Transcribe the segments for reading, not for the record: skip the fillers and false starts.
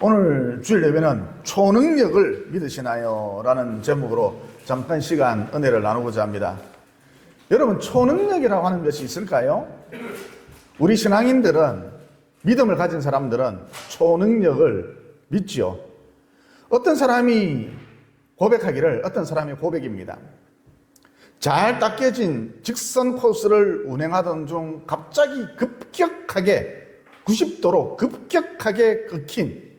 오늘 주일 예배는 초능력을 믿으시나요? 라는 제목으로 잠깐 시간 은혜를 나누고자 합니다. 여러분, 초능력이라고 하는 것이 있을까요? 우리 신앙인들은, 믿음을 가진 사람들은 초능력을 믿지요. 어떤 사람이 고백하기를, 어떤 사람의 고백입니다. 잘 닦여진 직선 코스를 운행하던 중 갑자기 급격하게 90도로 급격하게 꺾인,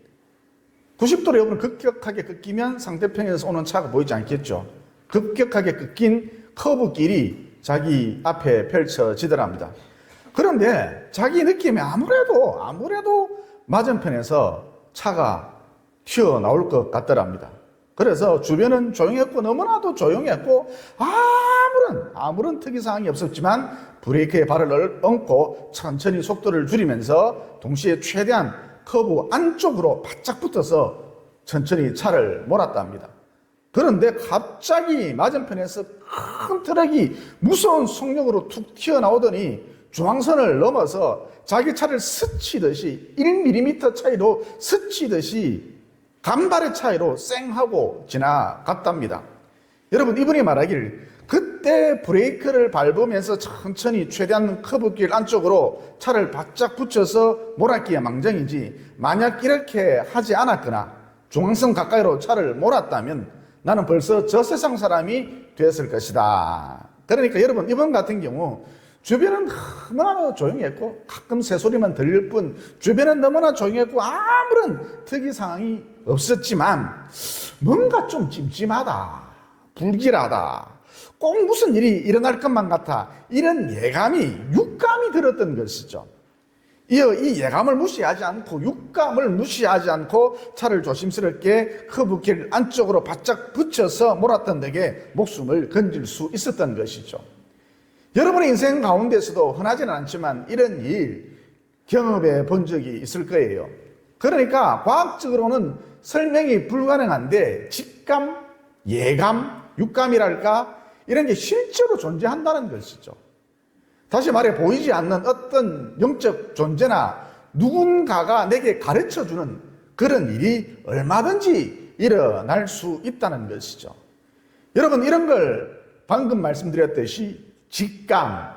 90도로 여러분 급격하게 꺾이면 상대편에서 오는 차가 보이지 않겠죠. 급격하게 꺾인 커브길이 자기 앞에 펼쳐지더랍니다. 그런데 자기 느낌에 아무래도 맞은편에서 차가 튀어나올 것 같더랍니다. 그래서 주변은 조용했고, 너무나도 조용했고, 아무런 특이사항이 없었지만 브레이크에 발을 얹고 천천히 속도를 줄이면서 동시에 최대한 커브 안쪽으로 바짝 붙어서 천천히 차를 몰았답니다. 그런데 갑자기 맞은편에서 큰 트럭이 무서운 속력으로 툭 튀어나오더니 중앙선을 넘어서 자기 차를 스치듯이 1mm 차이로 스치듯이 간발의 차이로 쌩하고 지나갔답니다. 여러분, 이분이 말하길 그때 브레이크를 밟으면서 천천히 최대한 커브길 안쪽으로 차를 바짝 붙여서 몰았기에 망정이지, 만약 이렇게 하지 않았거나 중앙선 가까이로 차를 몰았다면 나는 벌써 저 세상 사람이 됐을 것이다. 그러니까 여러분, 이번 같은 경우 주변은 너무나 조용했고 가끔 새소리만 들릴 뿐 주변은 너무나 조용했고 아무런 특이사항이 없었지만 뭔가 좀 찜찜하다, 불길하다, 꼭 무슨 일이 일어날 것만 같아, 이런 육감이 들었던 것이죠. 이 예감을 무시하지 않고, 육감을 무시하지 않고 차를 조심스럽게 커브길 안쪽으로 바짝 붙여서 몰았던 덕에 목숨을 건질 수 있었던 것이죠. 여러분의 인생 가운데서도 흔하지는 않지만 이런 일 경험해 본 적이 있을 거예요. 그러니까 과학적으로는 설명이 불가능한데 직감, 예감, 육감이랄까, 이런 게 실제로 존재한다는 것이죠. 다시 말해, 보이지 않는 어떤 영적 존재나 누군가가 내게 가르쳐주는 그런 일이 얼마든지 일어날 수 있다는 것이죠. 여러분, 이런 걸 방금 말씀드렸듯이 직감,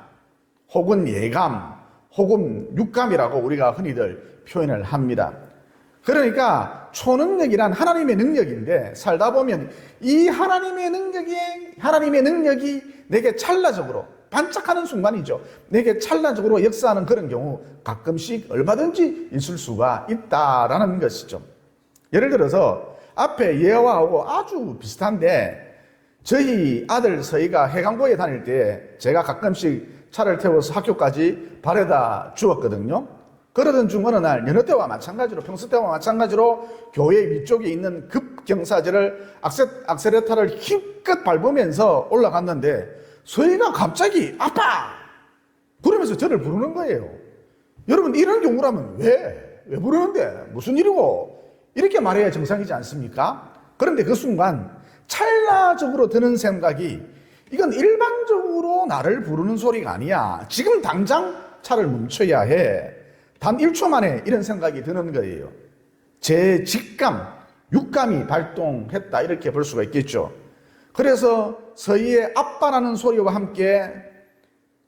혹은 예감, 혹은 육감이라고 우리가 흔히들 표현을 합니다. 그러니까 초능력이란 하나님의 능력인데, 살다 보면 이 하나님의 능력이 내게 찰나적으로 반짝하는 순간이죠. 내게 찰나적으로 역사하는 그런 경우 가끔씩 얼마든지 있을 수가 있다라는 것이죠. 예를 들어서 앞에 예화하고 아주 비슷한데, 저희 아들 서희가 해강고에 다닐 때 제가 가끔씩 차를 태워서 학교까지 바래다 주었거든요. 그러던 중 어느 날 여느 때와 마찬가지로, 평소 때와 마찬가지로 교회 위쪽에 있는 급경사지를 악셀레터를 힘껏 밟으면서 올라갔는데 서희가 갑자기 아빠! 그러면서 저를 부르는 거예요. 여러분, 이런 경우라면 왜 부르는데? 무슨 일이고? 이렇게 말해야 정상이지 않습니까? 그런데 그 순간 찰나적으로 드는 생각이, 이건 일반적으로 나를 부르는 소리가 아니야. 지금 당장 차를 멈춰야 해. 단 1초 만에 이런 생각이 드는 거예요. 제 직감, 육감이 발동했다, 이렇게 볼 수가 있겠죠. 그래서 서희의 아빠라는 소리와 함께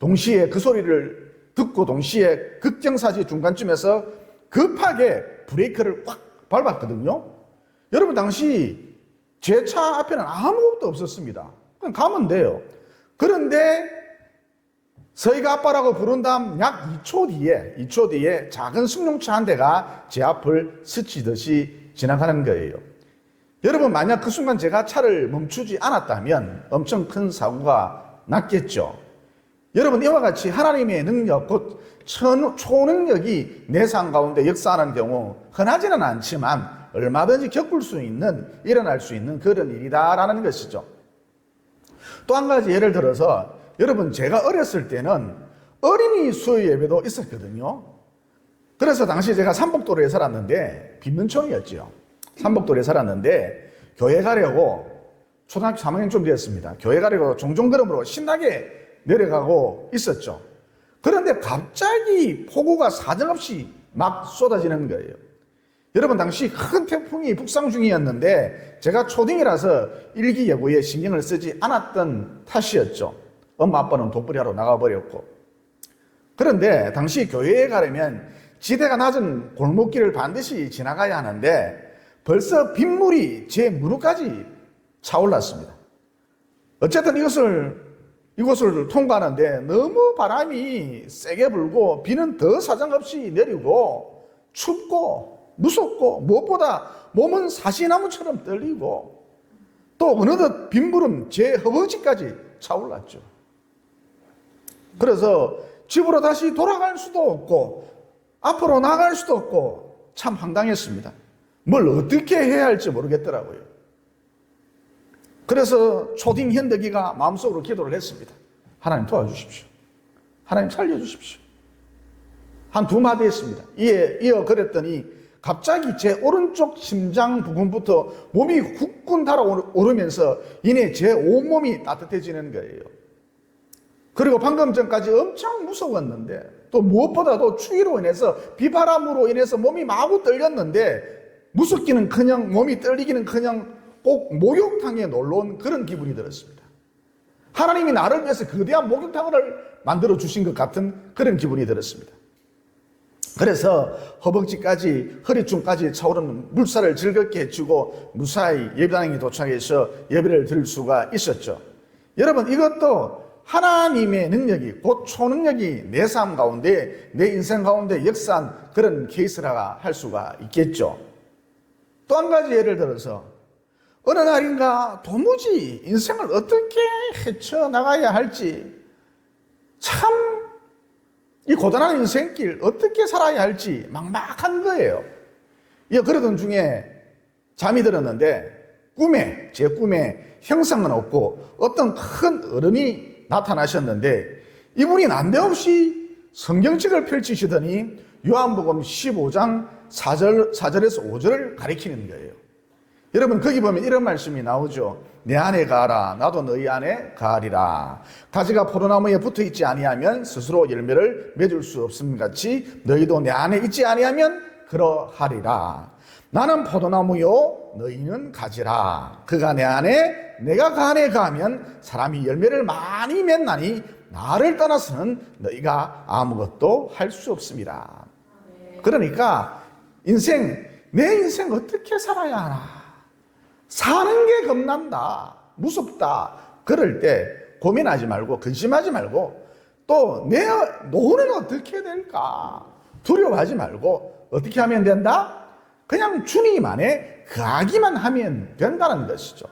동시에 그 소리를 듣고 동시에 급경사지 중간쯤에서 급하게 브레이크를 꽉 밟았거든요. 여러분, 당시 제 차 앞에는 아무것도 없었습니다. 그냥 가면 돼요. 그런데 서희가 아빠라고 부른 다음 약 2초 뒤에 작은 승용차 한 대가 제 앞을 스치듯이 지나가는 거예요. 여러분, 만약 그 순간 제가 차를 멈추지 않았다면 엄청 큰 사고가 났겠죠. 여러분, 이와 같이 하나님의 능력, 곧 초능력이 내 삶 가운데 역사하는 경우 흔하지는 않지만 얼마든지 일어날 수 있는 그런 일이다라는 것이죠. 또 한 가지 예를 들어서, 여러분, 제가 어렸을 때는 어린이 수요 예배도 있었거든요. 그래서 당시 제가 삼복도로에 살았는데, 빈민촌이었죠. 삼복도로에 살았는데 교회 가려고, 초등학교 3학년쯤 되었습니다. 교회 가려고 종종 걸음으로 신나게 내려가고 있었죠. 그런데 갑자기 폭우가 사정없이 막 쏟아지는 거예요. 여러분, 당시 큰 태풍이 북상 중이었는데 제가 초딩이라서 일기예보에 신경을 쓰지 않았던 탓이었죠. 엄마 아빠는 돈벌이하러 나가버렸고. 그런데 당시 교회에 가려면 지대가 낮은 골목길을 반드시 지나가야 하는데 벌써 빗물이 제 무릎까지 차올랐습니다. 어쨌든 이곳을 통과하는데 너무 바람이 세게 불고 비는 더 사정없이 내리고 춥고 무섭고 무엇보다 몸은 사시나무처럼 떨리고 또 어느덧 빗물은 제 허벅지까지 차올랐죠. 그래서 집으로 다시 돌아갈 수도 없고 앞으로 나갈 수도 없고 참 황당했습니다. 뭘 어떻게 해야 할지 모르겠더라고요. 그래서 초딩 현덕이가 마음속으로 기도를 했습니다. 하나님 도와주십시오. 하나님 살려주십시오. 한 두 마디 했습니다. 이어 그랬더니 갑자기 제 오른쪽 심장 부분부터 몸이 후끈 달아오르면서 이내 제 온몸이 따뜻해지는 거예요. 그리고 방금 전까지 엄청 무서웠는데 또 무엇보다도 추위로 인해서 비바람으로 인해서 몸이 마구 떨렸는데 무섭기는커녕 몸이 떨리기는커녕 꼭 목욕탕에 놀러온 그런 기분이 들었습니다. 하나님이 나를 위해서 거대한 목욕탕을 만들어 주신 것 같은 그런 기분이 들었습니다. 그래서 허벅지까지 허리춤까지 차오르는 물살을 즐겁게 해주고 무사히 예배당에 도착해서 예배를 드릴 수가 있었죠. 여러분, 이것도 하나님의 능력이 곧 초능력이 내 삶 가운데 내 인생 가운데 역사한 그런 케이스라 할 수가 있겠죠. 또 한 가지 예를 들어서 어느 날인가 도무지 인생을 어떻게 헤쳐나가야 할지 참 이 고단한 인생길 어떻게 살아야 할지 막막한 거예요. 그러던 중에 잠이 들었는데 제 꿈에 형상은 없고 어떤 큰 어른이 나타나셨는데 이분이 난데없이 성경책을 펼치시더니 요한복음 15장 4절에서 5절을 가리키는 거예요. 여러분, 거기 보면 이런 말씀이 나오죠. 내 안에 가라, 나도 너희 안에 가리라. 가지가 포도나무에 붙어있지 아니하면 스스로 열매를 맺을 수 없음 같이 너희도 내 안에 있지 아니하면 그러하리라. 나는 포도나무요 너희는 가지라. 그가 내 안에 내가 그 안에 가면 사람이 열매를 많이 맺나니 나를 떠나서는 너희가 아무것도 할 수 없습니다. 그러니까 내 인생 어떻게 살아야 하나, 사는 게 겁난다, 무섭다, 그럴 때 고민하지 말고 근심하지 말고 또 내 노후는 어떻게 될까 두려워하지 말고 어떻게 하면 된다? 그냥 주님 안에 거하기만 하면 된다는 것이죠.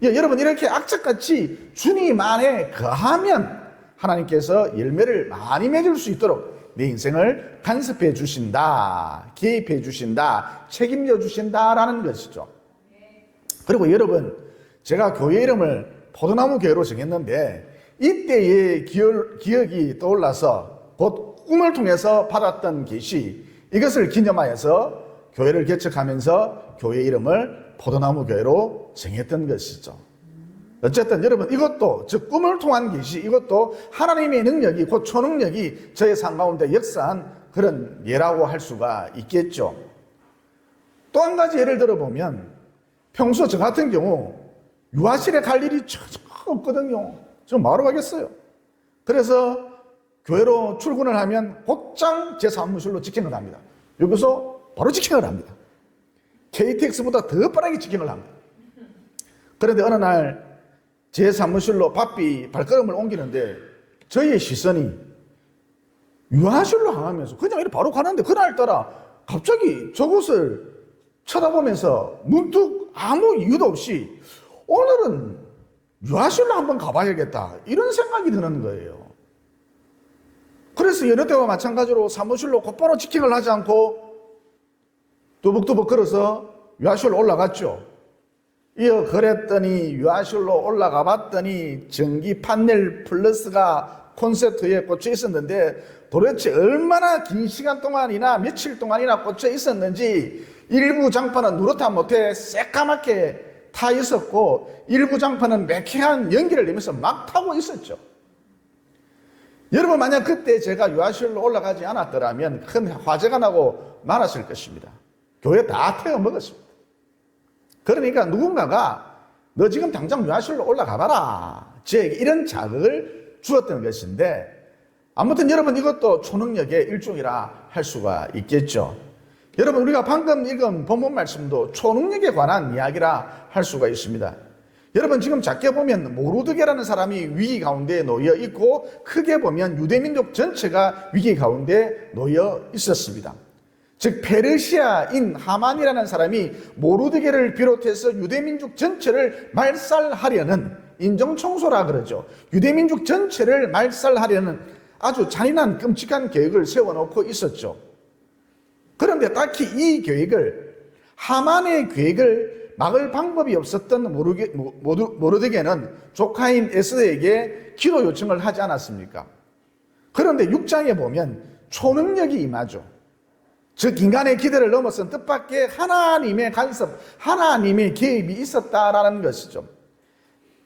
여러분, 이렇게 악착같이 주님 안에 거하면 하나님께서 열매를 많이 맺을 수 있도록 내 인생을 간섭해 주신다, 개입해 주신다, 책임져 주신다라는 것이죠. 그리고 여러분, 제가 교회 이름을 포도나무 교회로 정했는데 이때의 기억이 떠올라서 곧 꿈을 통해서 받았던 계시, 이것을 기념하여서 교회를 개척하면서 교회 이름을 포도나무 교회로 정했던 것이죠. 어쨌든 여러분, 이것도 즉 꿈을 통한 계시, 이것도 하나님의 능력이 곧 초능력이 저의 삶 가운데 역사한 그런 예라고 할 수가 있겠죠. 또 한 가지 예를 들어보면 평소 저 같은 경우 유아실에 갈 일이 전혀 없거든요. 저 뭐하러 가겠어요. 그래서 교회로 출근을 하면 곧장 제 사무실로 직행을 합니다. 여기서 바로 직행을 합니다. KTX보다 더 빠르게 직행을 합니다. 그런데 어느 날 제 사무실로 바삐 발걸음을 옮기는데 저희의 시선이 유아실로 향하면서 그냥 이렇게 바로 가는데 그날따라 갑자기 저곳을 쳐다보면서 문득 아무 이유도 없이 오늘은 유아실로 한번 가봐야겠다, 이런 생각이 드는 거예요. 그래서 여느 때와 마찬가지로 사무실로 곧바로 직행을 하지 않고 뚜벅뚜벅 걸어서 유아실로 올라갔죠. 그랬더니 유아실로 올라가 봤더니 전기 판넬 플러스가 콘센트에 꽂혀 있었는데 도대체 얼마나 긴 시간 동안이나 며칠 동안이나 꽂혀 있었는지 일부 장판은 누렇다 못해 새까맣게 타 있었고 일부 장판은 매캐한 연기를 내면서 막 타고 있었죠. 여러분, 만약 그때 제가 유아실로 올라가지 않았더라면 큰 화재가 나고 말았을 것입니다. 교회 다 태워 먹었습니다. 그러니까 누군가가 너 지금 당장 유아실로 올라가 봐라, 저에게 이런 자극을 주었던 것인데, 아무튼 여러분 이것도 초능력의 일종이라 할 수가 있겠죠. 여러분 우리가 방금 읽은 본문 말씀도 초능력에 관한 이야기라 할 수가 있습니다. 여러분 지금 작게 보면 모르드게라는 사람이 위기 가운데 놓여 있고, 크게 보면 유대민족 전체가 위기 가운데 놓여 있었습니다. 즉 페르시아인 하만이라는 사람이 모르드게를 비롯해서 유대민족 전체를 말살하려는, 인종청소라 그러죠, 유대민족 전체를 말살하려는 아주 잔인한 끔찍한 계획을 세워놓고 있었죠. 그런데 딱히 이 계획을, 하만의 계획을 막을 방법이 없었던 모르드게는 조카인 에스더에게 기도 요청을 하지 않았습니까? 그런데 6장에 보면 초능력이 임하죠. 즉 인간의 기대를 넘어선 뜻밖의 하나님의 간섭, 하나님의 개입이 있었다라는 것이죠.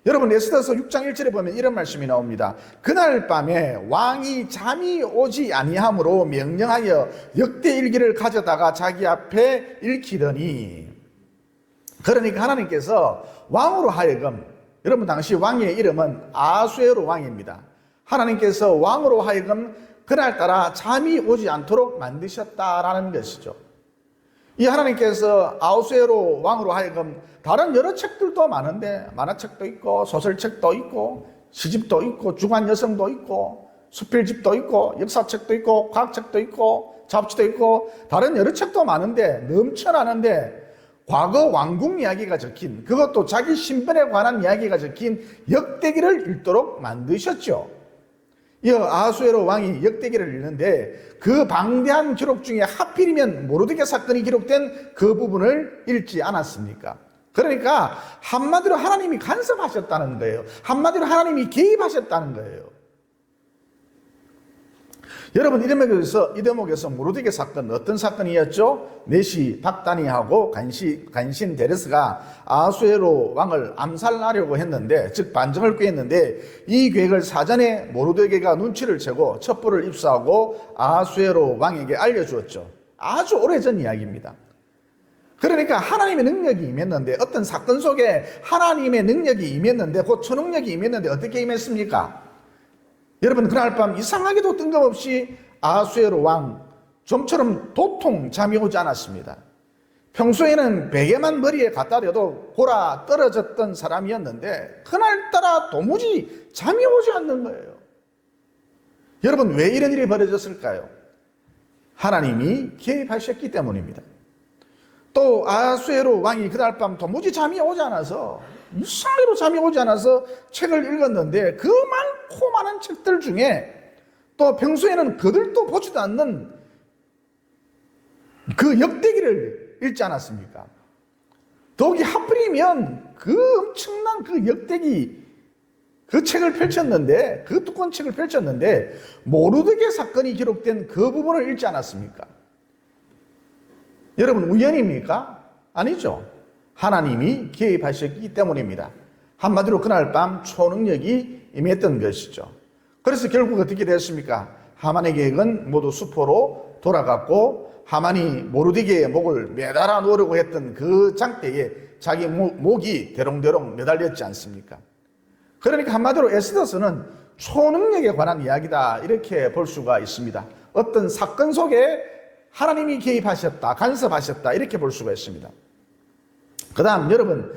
여러분 에스더서 6장 1절에 보면 이런 말씀이 나옵니다. 그날 밤에 왕이 잠이 오지 아니함으로 명령하여 역대일기를 가져다가 자기 앞에 읽히더니, 그러니까 하나님께서 왕으로 하여금, 여러분 당시 왕의 이름은 아수에로 왕입니다. 하나님께서 왕으로 하여금 그날따라 잠이 오지 않도록 만드셨다라는 것이죠. 이 하나님께서 아수에로 왕으로 하여금 다른 여러 책들도 많은데, 만화책도 있고 소설책도 있고 시집도 있고 주간 여성도 있고 수필집도 있고 역사책도 있고 과학책도 있고 잡지도 있고 다른 여러 책도 많은데, 넘쳐나는데 과거 왕국 이야기가 적힌, 그것도 자기 신분에 관한 이야기가 적힌 역대기를 읽도록 만드셨죠. 이 아수에로 왕이 역대기를 읽는데 그 방대한 기록 중에 하필이면 모르드게 사건이 기록된 그 부분을 읽지 않았습니까? 그러니까 한마디로 하나님이 간섭하셨다는 거예요. 한마디로 하나님이 개입하셨다는 거예요. 여러분 이 대목에서 모르드게 사건 어떤 사건이었죠? 내시 박다니하고 간신 데레스가 아수에로 왕을 암살하려고 했는데, 즉 반정을 꾀했는데, 이 계획을 사전에 모르드게가 눈치를 채고 첩보를 입수하고 아수에로 왕에게 알려주었죠. 아주 오래전 이야기입니다. 그러니까 하나님의 능력이 임했는데, 어떤 사건 속에 하나님의 능력이 임했는데, 곧 초능력이 임했는데 어떻게 임했습니까? 여러분 그날 밤 이상하게도 뜬금없이 아수에로 왕 좀처럼 도통 잠이 오지 않았습니다. 평소에는 베개만 머리에 갖다 대도 골아 떨어졌던 사람이었는데 그날따라 도무지 잠이 오지 않는 거예요. 여러분 왜 이런 일이 벌어졌을까요? 하나님이 개입하셨기 때문입니다. 또 아수에로 왕이 그날 밤 도무지 잠이 오지 않아서, 이상하게도 잠이 오지 않아서 책을 읽었는데, 그 많고 많은 책들 중에 또 평소에는 그들도 보지도 않는 그 역대기를 읽지 않았습니까? 더욱이 하필이면 그 엄청난 그 역대기, 그 책을 펼쳤는데, 그 두꺼운 책을 펼쳤는데 모르드게 사건이 기록된 그 부분을 읽지 않았습니까? 여러분 우연입니까? 아니죠. 하나님이 개입하셨기 때문입니다. 한마디로 그날 밤 초능력이 임했던 것이죠. 그래서 결국 어떻게 됐습니까? 하만의 계획은 모두 수포로 돌아갔고, 하만이 모르드게의 목을 매달아 놓으려고 했던 그 장대에 자기 목이 대롱대롱 매달렸지 않습니까? 그러니까 한마디로 에스더서는 초능력에 관한 이야기다, 이렇게 볼 수가 있습니다. 어떤 사건 속에 하나님이 개입하셨다, 간섭하셨다, 이렇게 볼 수가 있습니다. 그 다음 여러분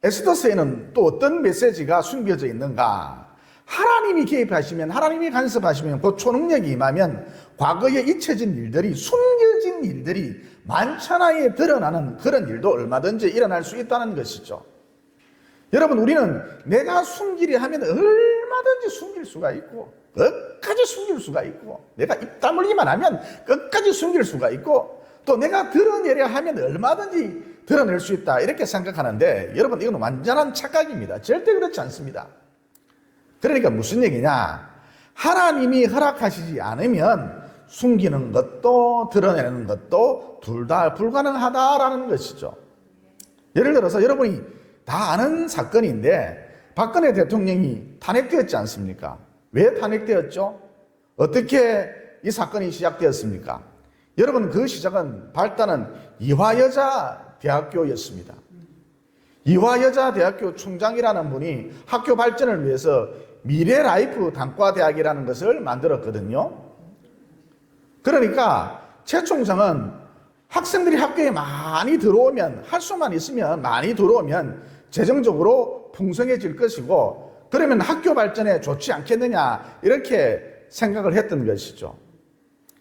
에스더서에는 또 어떤 메시지가 숨겨져 있는가? 하나님이 개입하시면, 하나님이 간섭하시면, 그 초능력이 임하면 과거에 잊혀진 일들이, 숨겨진 일들이 만천하에 드러나는 그런 일도 얼마든지 일어날 수 있다는 것이죠. 여러분 우리는 내가 숨기려 하면 얼마든지 숨길 수가 있고 끝까지 숨길 수가 있고, 내가 입 다물기만 하면 끝까지 숨길 수가 있고, 또 내가 드러내려 하면 얼마든지 드러낼 수 있다, 이렇게 생각하는데, 여러분 이건 완전한 착각입니다. 절대 그렇지 않습니다. 그러니까 무슨 얘기냐? 하나님이 허락하시지 않으면 숨기는 것도 드러내는 것도 둘 다 불가능하다라는 것이죠. 예를 들어서 여러분이 다 아는 사건인데 박근혜 대통령이 탄핵되었지 않습니까? 왜 탄핵되었죠? 어떻게 이 사건이 시작되었습니까? 여러분, 그 시작은 발단은 이화여자대학교였습니다. 이화여자대학교 총장이라는 분이 학교 발전을 위해서 미래라이프 단과대학이라는 것을 만들었거든요. 그러니까 최 총장은 학생들이 학교에 많이 들어오면, 할 수만 있으면 많이 들어오면 재정적으로 풍성해질 것이고, 그러면 학교 발전에 좋지 않겠느냐, 이렇게 생각을 했던 것이죠.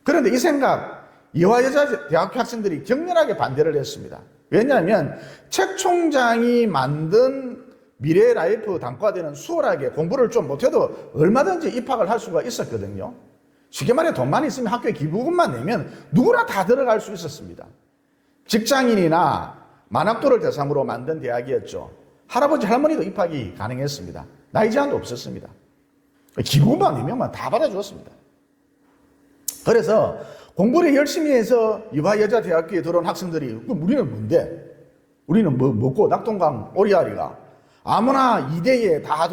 그런데 이 생각, 이화여자대학교 학생들이 격렬하게 반대를 했습니다. 왜냐하면 최 총장이 만든 미래라이프 단과대는 수월하게 공부를 좀 못해도 얼마든지 입학을 할 수가 있었거든요. 쉽게 말해 돈만 있으면 학교에 기부금만 내면 누구나 다 들어갈 수 있었습니다. 직장인이나 만학도를 대상으로 만든 대학이었죠. 할아버지 할머니도 입학이 가능했습니다. 나이 제한도 없었습니다. 기부금만 내면 다 받아주었습니다. 그래서 공부를 열심히 해서 이화여자대학교에 들어온 학생들이, 우리는 뭔데? 우리는 뭐 먹고 낙동강 오리알이가 아무나 이대에 다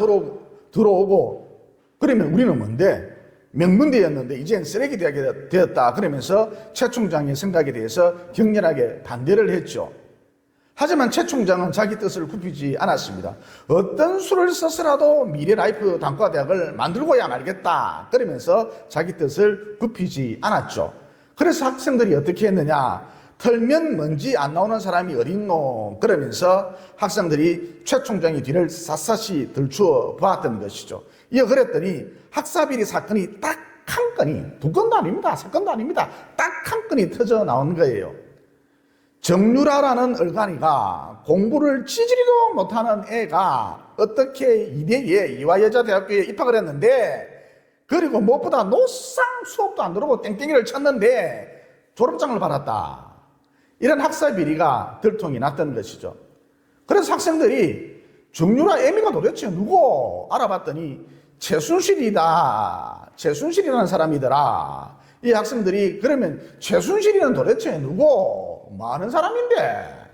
들어오고, 그러면 우리는 뭔데? 명문대였는데 이젠 쓰레기 대학이 되었다. 그러면서 최 총장의 생각에 대해서 격렬하게 반대를 했죠. 하지만 최 총장은 자기 뜻을 굽히지 않았습니다. 어떤 수를 써서라도 미래라이프 단과대학을 만들고야 말겠다. 그러면서 자기 뜻을 굽히지 않았죠. 그래서 학생들이 어떻게 했느냐? 털면 먼지 안 나오는 사람이 어딨노? 그러면서 학생들이 최 총장의 뒤를 샅샅이 들추어 보았던 것이죠. 이어 그랬더니 학사비리 사건이 딱 한 건이, 두 건도 아닙니다. 세 건도 아닙니다. 딱 한 건이 터져 나온 거예요. 정유라라는 얼간이가 공부를 지지리도 못하는 애가 어떻게 이대에 이화여자대학교에 입학을 했는데, 그리고 무엇보다 노상 수업도 안 들어오고 땡땡이를 쳤는데 졸업장을 받았다. 이런 학사비리가 들통이 났던 것이죠. 그래서 학생들이 정유라 애미가 도대체 누구? 알아봤더니 최순실이다. 최순실이라는 사람이더라. 이 학생들이 그러면 최순실이는 도대체 누구? 많은 사람인데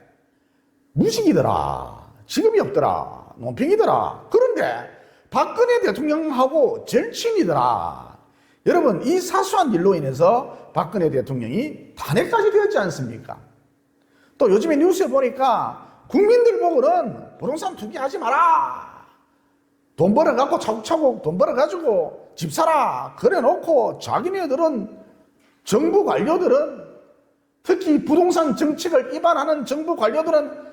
무식이더라. 직업이 없더라. 논평이더라. 그런데 박근혜 대통령하고 절친이더라. 여러분, 이 사소한 일로 인해서 박근혜 대통령이 탄핵까지 되었지 않습니까? 또 요즘에 뉴스에 보니까 국민들 보고는 부동산 투기하지 마라. 돈 벌어갖고 차곡차곡 돈 벌어가지고 집 사라. 그래놓고 자기네들은, 정부 관료들은, 특히 부동산 정책을 위반하는 정부 관료들은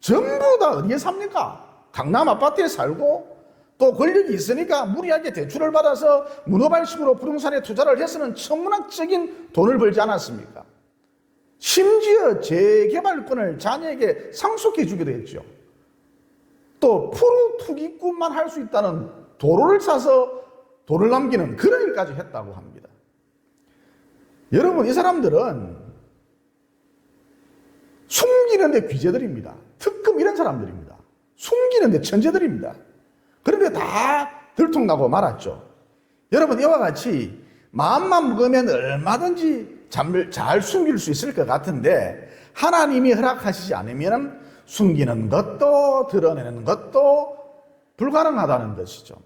전부 다 어디에 삽니까? 강남 아파트에 살고, 또 권력이 있으니까 무리하게 대출을 받아서 문어발식으로 부동산에 투자를 해서는 천문학적인 돈을 벌지 않았습니까? 심지어 재개발권을 자녀에게 상속해 주기도 했죠. 또 프로 투기꾼만 할 수 있다는 도로를 사서 돈을 남기는 그런 일까지 했다고 합니다. 여러분, 이 사람들은 숨기는데 귀재들입니다. 특금 이런 사람들입니다. 숨기는데 천재들입니다. 그런데 다 들통나고 말았죠. 여러분, 이와 같이 마음만 먹으면 얼마든지 잘 숨길 수 있을 것 같은데, 하나님이 허락하시지 않으면 숨기는 것도 드러내는 것도 불가능하다는 것이죠.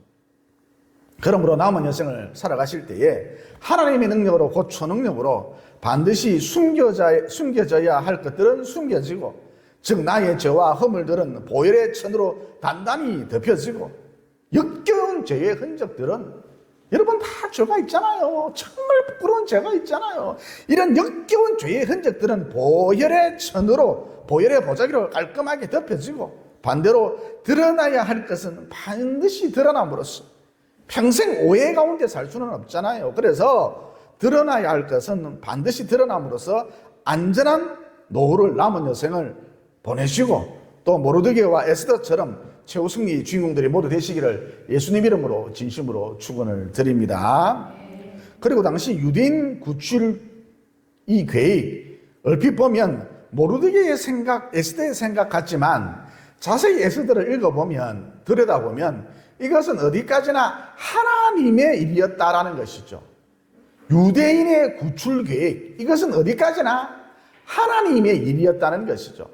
그러므로 남은 여생을 살아가실 때에 하나님의 능력으로, 곧 초능력으로 반드시 숨겨져야 할 것들은 숨겨지고, 즉 나의 죄와 허물들은 보혈의 천으로 단단히 덮여지고, 역겨운 죄의 흔적들은, 여러분 다 죄가 있잖아요. 정말 부끄러운 죄가 있잖아요. 이런 역겨운 죄의 흔적들은 보혈의 천으로, 보혈의 보자기로 깔끔하게 덮여지고, 반대로 드러나야 할 것은 반드시 드러남으로써 평생 오해 가운데 살 수는 없잖아요. 그래서 드러나야 할 것은 반드시 드러남으로써 안전한 노후를, 남은 여생을 보내시고, 또 모르드게와 에스더처럼 최후승리 주인공들이 모두 되시기를 예수님 이름으로 진심으로 축원을 드립니다. 그리고 당시 유대인 구출 이 계획, 얼핏 보면 모르드게의 생각, 에스더의 생각 같지만 자세히 에스더를 읽어보면, 들여다보면 이것은 어디까지나 하나님의 일이었다라는 것이죠. 유대인의 구출 계획, 이것은 어디까지나 하나님의 일이었다는 것이죠.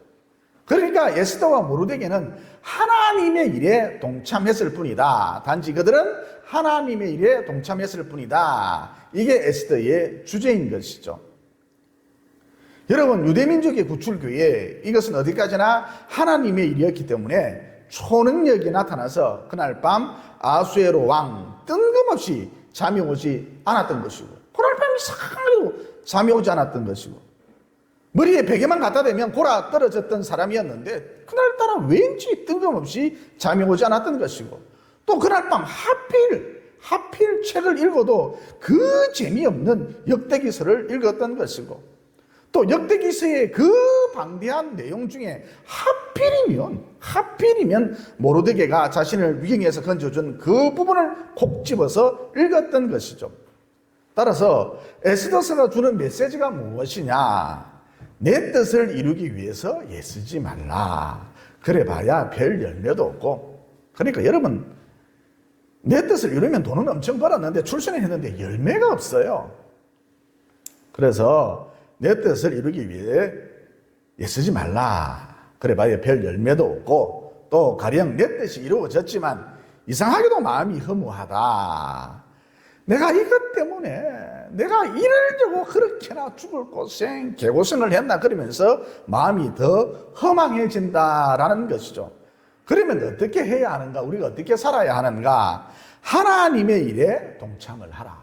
그러니까 에스더와 모르드게는 하나님의 일에 동참했을 뿐이다. 단지 그들은 하나님의 일에 동참했을 뿐이다. 이게 에스더의 주제인 것이죠. 여러분, 유대민족의 구출교회, 이것은 어디까지나 하나님의 일이었기 때문에 초능력이 나타나서 그날 밤 아수에로 왕 뜬금없이 잠이 오지 않았던 것이고, 그날 밤 이상하게도 잠이 오지 않았던 것이고, 머리에 베개만 갖다 대면 골아 떨어졌던 사람이었는데 그날따라 왠지 뜬금없이 잠이 오지 않았던 것이고, 또 그날 밤 하필 책을 읽어도 그 재미없는 역대기서를 읽었던 것이고, 또 역대기서의 그 방대한 내용 중에 하필이면 모르드게가 자신을 위경에서 건져준 그 부분을 콕 집어서 읽었던 것이죠. 따라서 에스더서가 주는 메시지가 무엇이냐? 내 뜻을 이루기 위해서 애쓰지 말라. 그래봐야 별 열매도 없고. 그러니까 여러분, 내 뜻을 이루면 돈은 엄청 벌었는데 출세는 했는데 열매가 없어요. 그래서 내 뜻을 이루기 위해 애쓰지 말라. 그래봐야 별 열매도 없고, 또 가령 내 뜻이 이루어졌지만 이상하게도 마음이 허무하다. 내가 이것 때문에 내가 이러려고 그렇게나 죽을 고생, 개고생을 했나, 그러면서 마음이 더 허망해진다라는 것이죠. 그러면 어떻게 해야 하는가? 우리가 어떻게 살아야 하는가? 하나님의 일에 동참을 하라.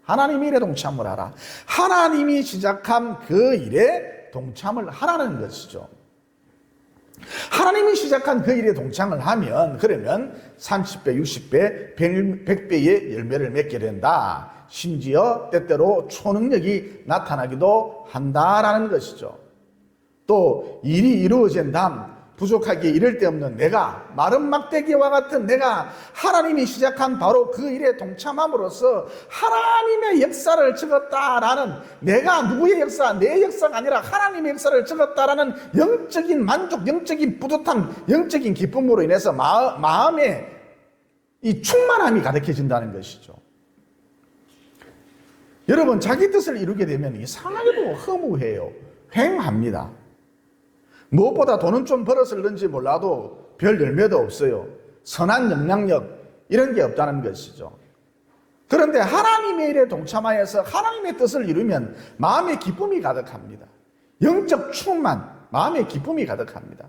하나님의 일에 동참을 하라. 하나님이 시작한 그 일에 동참을 하라는 것이죠. 하나님이 시작한 그 일에 동참을 하면, 그러면 30배, 60배, 100배의 열매를 맺게 된다. 심지어 때때로 초능력이 나타나기도 한다라는 것이죠. 또 일이 이루어진 다음 부족하게 이를 데 없는 내가, 마른 막대기와 같은 내가 하나님이 시작한 바로 그 일에 동참함으로써 하나님의 역사를 적었다라는, 내가 누구의 역사, 내 역사가 아니라 하나님의 역사를 적었다라는 영적인 만족, 영적인 뿌듯함, 영적인 기쁨으로 인해서 마음에 이 충만함이 가득해진다는 것이죠. 여러분, 자기 뜻을 이루게 되면 이상하게도 허무해요. 휑합니다. 무엇보다 돈은 좀 벌었을는지 몰라도 별 열매도 없어요. 선한 영향력, 이런 게 없다는 것이죠. 그런데 하나님의 일에 동참하여서 하나님의 뜻을 이루면 마음의 기쁨이 가득합니다. 영적 충만, 마음의 기쁨이 가득합니다.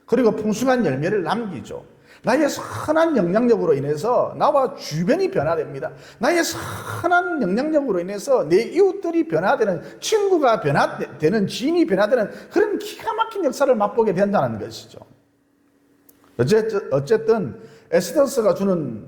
그리고 풍성한 열매를 남기죠. 나의 선한 영향력으로 인해서 나와 주변이 변화됩니다. 나의 선한 영향력으로 인해서 내 이웃들이 변화되는, 친구가 변화되는, 지인이 변화되는 그런 기가 막힌 역사를 맛보게 된다는 것이죠. 어쨌든 에스더서가 주는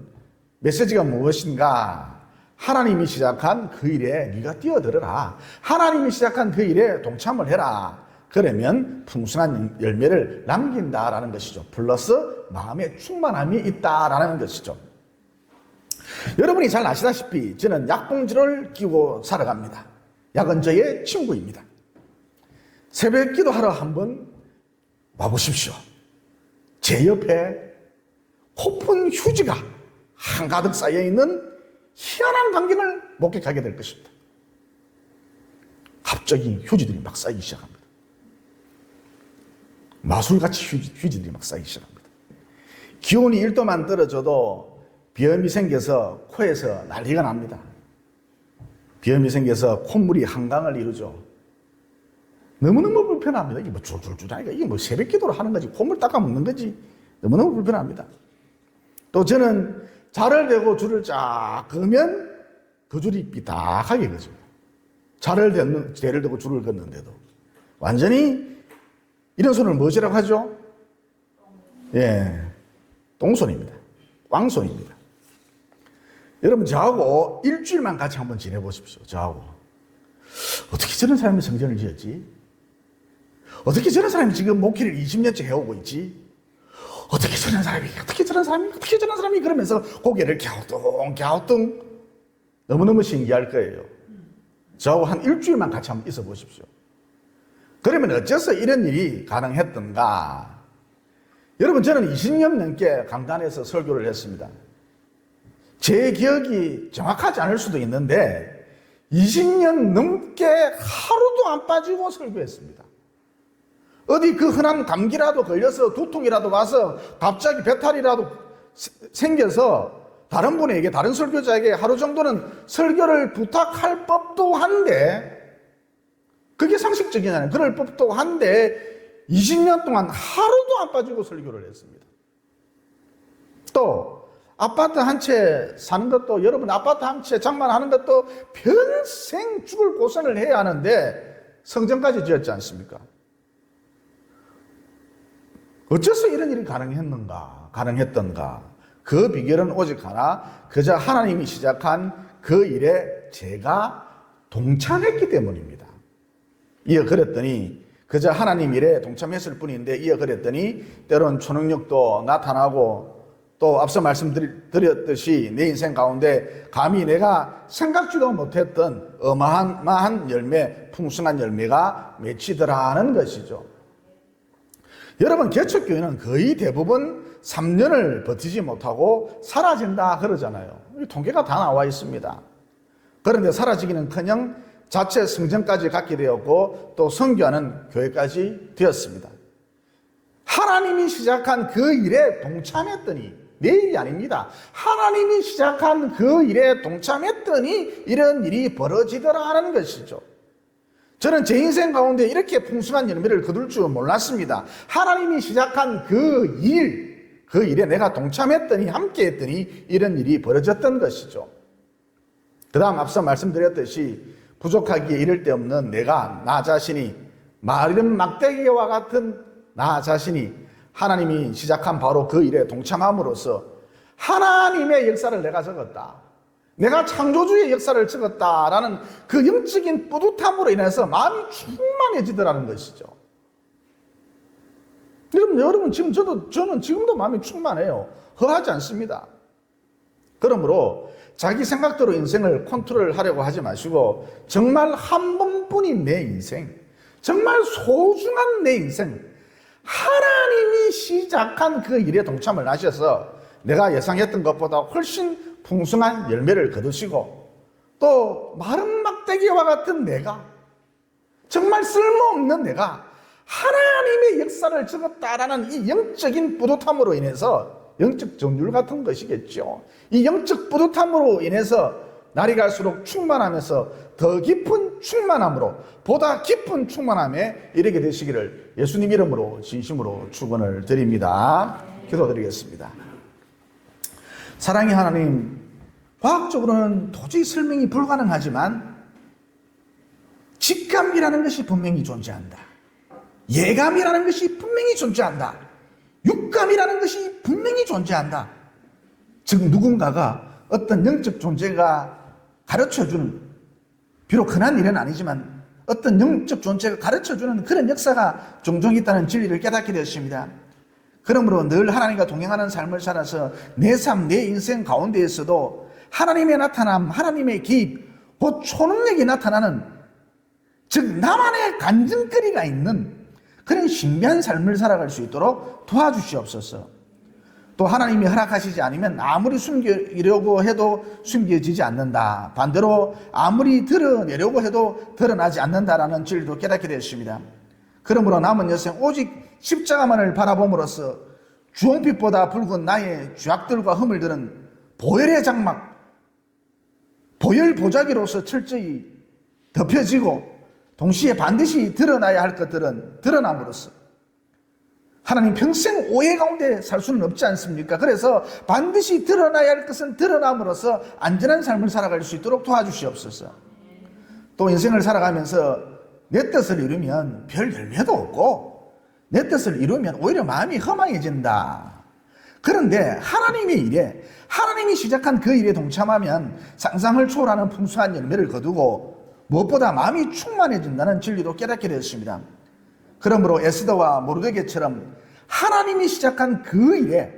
메시지가 무엇인가? 하나님이 시작한 그 일에 네가 뛰어들어라. 하나님이 시작한 그 일에 동참을 해라. 그러면 풍성한 열매를 남긴다라는 것이죠. 플러스 마음의 충만함이 있다라는 것이죠. 여러분이 잘 아시다시피 저는 약봉지를 끼고 살아갑니다. 약은 저의 친구입니다. 새벽 기도하러 한번 와보십시오. 제 옆에 코푼 휴지가 한가득 쌓여있는 희한한 광경을 목격하게 될 것입니다. 갑자기 휴지들이 막 쌓이기 시작합니다. 마술같이 휴지들이 막 쌓이기 시작합니다. 기온이 1도만 떨어져도 비염이 생겨서 코에서 난리가 납니다. 비염이 생겨서 콧물이 한강을 이루죠. 너무너무 불편합니다. 이게 뭐 줄줄줄 하니까 이게 뭐 새벽 기도를 하는 거지, 콧물 닦아 먹는 거지. 너무너무 불편합니다. 또 저는 자를 대고 줄을 쫙 그으면 그 줄이 삐딱하게 그죠. 대를 대고 줄을 걷는데도 완전히, 이런 손을 무엇이라고 하죠? 예, 똥손입니다. 꽝손입니다. 여러분, 저하고 일주일만 같이 한번 지내보십시오. 저하고. 어떻게 저런 사람이 성전을 지었지? 어떻게 저런 사람이 지금 목회를 20년째 해오고 있지? 어떻게 저런 사람이 그러면서 고개를 갸우뚱 너무너무 신기할 거예요. 저하고 한 일주일만 같이 한번 있어 보십시오. 그러면 어째서 이런 일이 가능했던가? 여러분, 저는 20년 넘게 강단에서 설교를 했습니다. 제 기억이 정확하지 않을 수도 있는데 20년 넘게 하루도 안 빠지고 설교했습니다. 어디 그 흔한 감기라도 걸려서 두통이라도 와서 갑자기 배탈이라도 생겨서 다른 분에게, 다른 설교자에게 하루 정도는 설교를 부탁할 법도 한데 그게 상식적이잖아요. 그럴 법도 한데 20년 동안 하루도 안 빠지고 설교를 했습니다. 또 아파트 한 채 사는 것도, 여러분 아파트 한 채 장만하는 것도 평생 죽을 고생을 해야 하는데 성전까지 지었지 않습니까? 어째서 이런 일이 가능했던가? 그 비결은 오직 하나, 그저 하나님이 시작한 그 일에 제가 동참했기 때문입니다. 이어 그랬더니, 그저 하나님 일에 동참했을 뿐인데, 이어 그랬더니 때론 초능력도 나타나고, 또 앞서 말씀드렸듯이 내 인생 가운데 감히 내가 생각지도 못했던 어마어마한 열매, 풍성한 열매가 맺히더라는 것이죠. 여러분, 개척교회는 거의 대부분 3년을 버티지 못하고 사라진다 그러잖아요. 통계가 다 나와 있습니다. 그런데 사라지기는커녕 자체 성전까지 갖게 되었고 또 선교하는 교회까지 되었습니다. 하나님이 시작한 그 일에 동참했더니, 내 일이 아닙니다. 하나님이 시작한 그 일에 동참했더니 이런 일이 벌어지더라는 것이죠. 저는 제 인생 가운데 이렇게 풍성한 열매를 거둘 줄 몰랐습니다. 하나님이 시작한 그 일에 내가 동참했더니, 함께했더니 이런 일이 벌어졌던 것이죠. 그 다음 앞서 말씀드렸듯이 부족하기에 이를 데 없는 나 자신이, 마른 막대기와 같은 나 자신이 하나님이 시작한 바로 그 일에 동참함으로써 하나님의 역사를 내가 적었다, 내가 창조주의 역사를 적었다라는 그 영적인 뿌듯함으로 인해서 마음이 충만해지더라는 것이죠. 여러분 지금 저는 지금도 마음이 충만해요. 허하지 않습니다. 그러므로 자기 생각대로 인생을 컨트롤하려고 하지 마시고, 정말 한 번뿐인 내 인생, 정말 소중한 내 인생, 하나님이 시작한 그 일에 동참을 하셔서 내가 예상했던 것보다 훨씬 풍성한 열매를 거두시고, 또 마른 막대기와 같은 내가, 정말 쓸모없는 내가 하나님의 역사를 적었다라는 이 영적인 뿌듯함으로 인해서, 영적 정률 같은 것이겠죠. 이 영적 뿌듯함으로 인해서 날이 갈수록 충만하면서 더 깊은 충만함으로, 보다 깊은 충만함에 이르게 되시기를 예수님 이름으로 진심으로 축원을 드립니다. 기도드리겠습니다. 사랑의 하나님, 과학적으로는 도저히 설명이 불가능하지만 직감이라는 것이 분명히 존재한다. 예감이라는 것이 분명히 존재한다. 육감이라는 것이 분명히 존재한다. 즉 누군가가, 어떤 영적 존재가 가르쳐주는, 비록 흔한 일은 아니지만 어떤 영적 존재가 가르쳐주는 그런 역사가 종종 있다는 진리를 깨닫게 되었습니다. 그러므로 늘 하나님과 동행하는 삶을 살아서 내 삶, 내 인생 가운데에서도 하나님의 나타남, 하나님의 개입, 곧 초능력이 나타나는, 즉 나만의 간증거리가 있는 그런 신비한 삶을 살아갈 수 있도록 도와주시옵소서. 또 하나님이 허락하시지 않으면 아무리 숨기려고 해도 숨겨지지 않는다. 반대로 아무리 드러내려고 해도 드러나지 않는다라는 진리도 깨닫게 되었습니다. 그러므로 남은 여생 오직 십자가만을 바라봄으로써 주홍빛보다 붉은 나의 죄악들과 허물들은 보혈의 장막, 보혈 보자기로서 철저히 덮여지고, 동시에 반드시 드러나야 할 것들은 드러남으로써 하나님 평생 오해 가운데 살 수는 없지 않습니까? 그래서 반드시 드러나야 할 것은 드러남으로써 안전한 삶을 살아갈 수 있도록 도와주시옵소서. 또 인생을 살아가면서 내 뜻을 이루면 별 열매도 없고, 내 뜻을 이루면 오히려 마음이 허망해진다. 그런데 하나님의 일에, 하나님이 시작한 그 일에 동참하면 상상을 초월하는 풍성한 열매를 거두고 무엇보다 마음이 충만해진다는 진리도 깨닫게 되었습니다. 그러므로 에스더와 모르드게처럼 하나님이 시작한 그 일에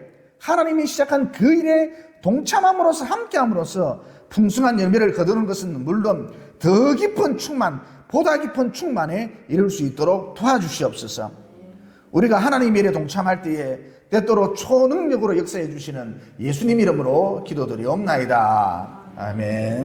동참함으로써, 함께함으로써 풍성한 열매를 거두는 것은 물론 더 깊은 충만, 보다 깊은 충만에 이룰 수 있도록 도와주시옵소서. 우리가 하나님의 일에 동참할 때에 때때로 초능력으로 역사해 주시는 예수님 이름으로 기도드리옵나이다. 아멘.